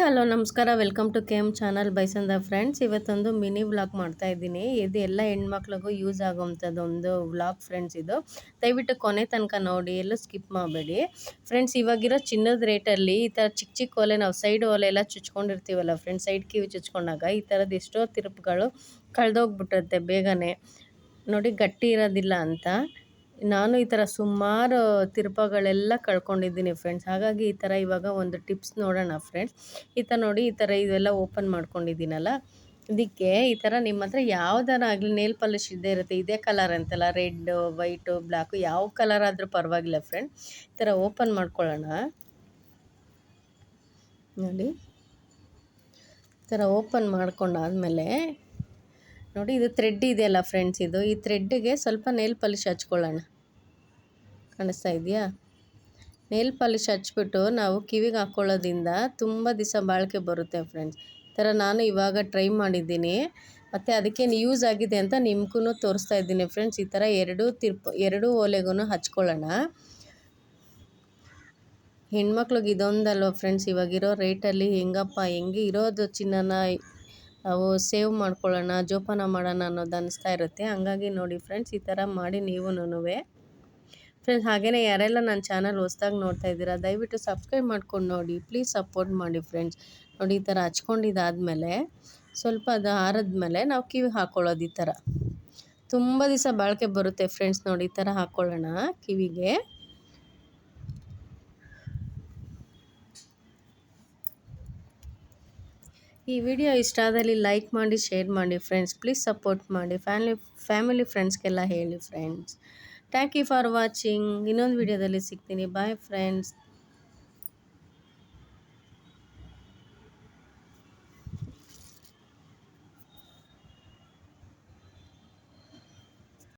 Hello ನಮಸ್ಕಾರ. Welcome to K M channel ಬೈಸಂದ friends. ಇವತ್ತೊಂದು ಮಿನಿ ವ್ಲಾಗ್ ಮಾಡ್ತಾ ಇದ್ದೀನಿ. ಇದು ಎಲ್ಲ ಹೆಣ್ಮಕ್ಳಿಗೂ ಯೂಸ್ ಆಗೋವಂಥದ್ದು ಒಂದು ವ್ಲಾಗ್ ಫ್ರೆಂಡ್ಸ್. ಇದು ದಯವಿಟ್ಟು ಕೊನೆ ತನಕ ನೋಡಿ, ಎಲ್ಲೂ ಸ್ಕಿಪ್ ಮಾಡಬೇಡಿ ಫ್ರೆಂಡ್ಸ್. ಇವಾಗಿರೋ ಚಿನ್ನದ ರೇಟಲ್ಲಿ ಈ ಥರ ಚಿಕ್ಕ ಚಿಕ್ಕ ಓಲೆ, ನಾವು ಸೈಡ್ ಓಲೆ ಎಲ್ಲ ಚುಚ್ಕೊಂಡಿರ್ತೀವಲ್ಲ ಫ್ರೆಂಡ್ಸ್, ಸೈಡ್ ಕಿವಿ ಚುಚ್ಕೊಂಡಾಗ ಈ ಥರದ್ದು ಎಷ್ಟೋ ತಿರುಪುಗಳು ಕಳೆದೋಗ್ಬಿಟ್ಟಿರುತ್ತೆ ಬೇಗನೆ ನೋಡಿ, ಗಟ್ಟಿ ಇರೋದಿಲ್ಲ ಅಂತ. ನಾನು ಈ ಥರ ಸುಮಾರು ತಿರುಪಗಳೆಲ್ಲ ಕಳ್ಕೊಂಡಿದ್ದೀನಿ ಫ್ರೆಂಡ್ಸ್. ಹಾಗಾಗಿ ಈ ಥರ ಇವಾಗ ಒಂದು ಟಿಪ್ಸ್ ನೋಡೋಣ ಫ್ರೆಂಡ್ಸ್. ಈ ಥರ ನೋಡಿ, ಈ ಥರ ಇವೆಲ್ಲ ಓಪನ್ ಮಾಡ್ಕೊಂಡಿದ್ದೀನಲ್ಲ, ಇದಕ್ಕೆ ಈ ಥರ ನಿಮ್ಮ ಹತ್ರ ಯಾವ್ದಾರ ಆಗಲಿ ನೇಲ್ ಪಾಲಿಶ್ ಇದ್ದೇ ಇರುತ್ತೆ. ಇದೇ ಕಲರ್ ಅಂತಲ್ಲ, ರೆಡ್ಡು, ವೈಟು, ಬ್ಲ್ಯಾಕು, ಯಾವ ಕಲರ್ ಆದರೂ ಪರವಾಗಿಲ್ಲ ಫ್ರೆಂಡ್. ಈ ಥರ ಓಪನ್ ಮಾಡ್ಕೊಳ್ಳೋಣ ನೋಡಿ. ಈ ಥರ ಓಪನ್ ಮಾಡ್ಕೊಂಡಾದಮೇಲೆ ನೋಡಿ, ಇದು ಥ್ರೆಡ್ ಇದೆಯಲ್ಲ ಫ್ರೆಂಡ್ಸ್, ಈ ಥ್ರೆಡ್ಡಿಗೆ ಸ್ವಲ್ಪ ನೇಲ್ ಪಾಲಿಶ್ ಹಚ್ಕೊಳ್ಳೋಣ. ಕಾಣಿಸ್ತಾ ಇದೆಯಾ? ನೇಲ್ ಪಾಲಿಶ್ ಹಚ್ಬಿಟ್ಟು ನಾವು ಕಿವಿಗೆ ಹಾಕ್ಕೊಳ್ಳೋದ್ರಿಂದ ತುಂಬ ದಿವಸ ಬಾಳಿಕೆ ಬರುತ್ತೆ ಫ್ರೆಂಡ್ಸ್. ಈ ಥರ ನಾನು ಇವಾಗ ಟ್ರೈ ಮಾಡಿದ್ದೀನಿ, ಮತ್ತು ಅದಕ್ಕೇನು ಯೂಸ್ ಆಗಿದೆ ಅಂತ ನಿಮ್ಗೂ ತೋರಿಸ್ತಾ ಇದ್ದೀನಿ ಫ್ರೆಂಡ್ಸ್. ಈ ಥರ ಎರಡೂ ಓಲೆಗೂ ಹಚ್ಕೊಳ್ಳೋಣ. ಹೆಣ್ಮಕ್ಳಿಗೆ ಇದೊಂದಲ್ವ ಫ್ರೆಂಡ್ಸ್, ಇವಾಗಿರೋ ರೇಟಲ್ಲಿ ಹೆಂಗೆ ಇರೋದು ಚಿನ್ನನ ನಾವು ಸೇವ್ ಮಾಡ್ಕೊಳ್ಳೋಣ, ಜೋಪಾನ ಮಾಡೋಣ ಅನ್ನೋದು ಅನ್ನಿಸ್ತಾ ಇರುತ್ತೆ. ಹಂಗಾಗಿ ನೋಡಿ ಫ್ರೆಂಡ್ಸ್, ಈ ಥರ ಮಾಡಿ ನೀವುನುವೆ ಫ್ರೆಂಡ್ಸ್. ಹಾಗೆಯೇ ಯಾರೆಲ್ಲ ನನ್ನ ಚಾನಲ್ ಹೊಸ್ದಾಗಿ ನೋಡ್ತಾ ಇದ್ದೀರಾ, ದಯವಿಟ್ಟು ಸಬ್ಸ್ಕ್ರೈಬ್ ಮಾಡ್ಕೊಂಡು ನೋಡಿ, ಪ್ಲೀಸ್ ಸಪೋರ್ಟ್ ಮಾಡಿ ಫ್ರೆಂಡ್ಸ್. ನೋಡಿ, ಈ ಥರ ಹಚ್ಕೊಂಡಿದ್ದಾದಮೇಲೆ ಸ್ವಲ್ಪ ಅದು ಆರಿದ್ಮೇಲೆ ನಾವು ಕಿವಿಗೆ ಹಾಕ್ಕೊಳ್ಳೋದು. ಈ ಥರ ತುಂಬ ದಿವಸ ಬಾಳಿಕೆ ಬರುತ್ತೆ ಫ್ರೆಂಡ್ಸ್. ನೋಡಿ, ಈ ಥರ ಹಾಕ್ಕೊಳ್ಳೋಣ ಕಿವಿಗೆ. ಈ ವಿಡಿಯೋ ಇಷ್ಟ ಆದಲ್ಲಿ ಲೈಕ್ ಮಾಡಿ, ಶೇರ್ ಮಾಡಿ ಫ್ರೆಂಡ್ಸ್. ಪ್ಲೀಸ್ ಸಪೋರ್ಟ್ ಮಾಡಿ, ಫ್ಯಾಮಿಲಿ ಫ್ರೆಂಡ್ಸ್ಗೆಲ್ಲ ಹೇಳಿ friends. Thank you for watching. ಇನ್ನೊಂದು ವಿಡಿಯೋದಲ್ಲಿ ಸಿಗ್ತೀನಿ. Bye friends.